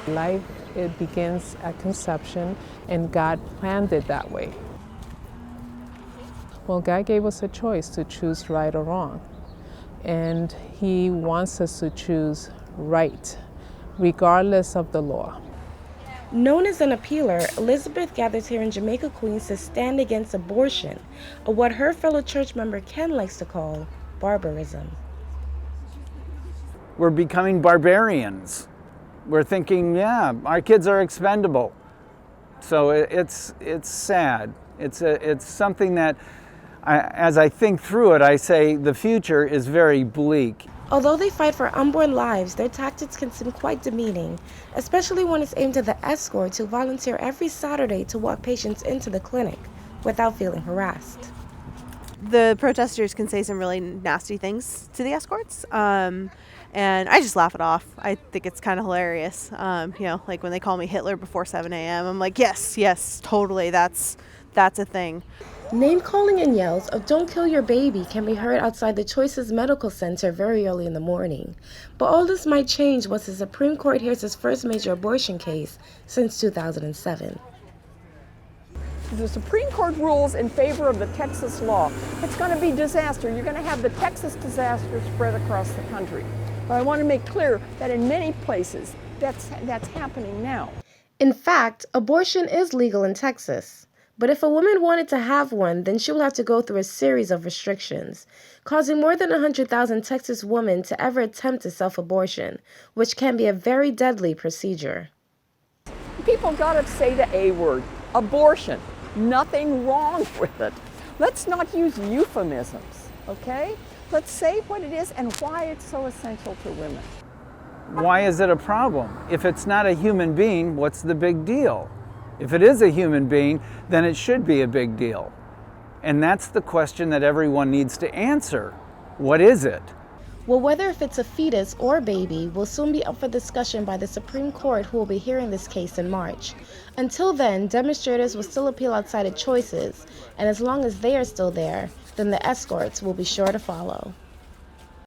Life, it begins at conception, and God planned it that way. Well, God gave us a choice to choose right or wrong, and He wants us to choose right, regardless of the law. Known as an appealer, Elizabeth gathers here in Jamaica Queens to stand against abortion, or what her fellow church member Ken likes to call barbarism. We're becoming barbarians. We're thinking, yeah, our kids are expendable. So it's sad. It's something that, as I think through it, I say the future is very bleak. Although they fight for unborn lives, their tactics can seem quite demeaning, especially when it's aimed at the escorts who volunteer every Saturday to walk patients into the clinic without feeling harassed. The protesters can say some really nasty things to the escorts, and I just laugh it off. I think it's kind of hilarious. Like when they call me Hitler before 7 a.m., I'm like, yes, totally, that's a thing. Name-calling and yells of "Don't kill your baby" can be heard outside the Choices Medical Center very early in the morning. But all this might change once the Supreme Court hears its first major abortion case since 2007. The Supreme Court rules in favor of the Texas law. It's going to be disaster. You're going to have the Texas disaster spread across the country. But I want to make clear that in many places, that's happening now. In fact, abortion is legal in Texas. But if a woman wanted to have one, then she will have to go through a series of restrictions, causing more than 100,000 Texas women to ever attempt a self-abortion, which can be a very deadly procedure. People got to say the A word, abortion. Nothing wrong with it. Let's not use euphemisms, okay? Let's say what it is and why it's so essential to women. Why is it a problem? If it's not a human being, what's the big deal? If it is a human being, then it should be a big deal. And that's the question that everyone needs to answer. What is it? Well, whether if it's a fetus or baby will soon be up for discussion by the Supreme Court, who will be hearing this case in March. Until then, demonstrators will still appeal outside of Choices, and as long as they are still there, then the escorts will be sure to follow.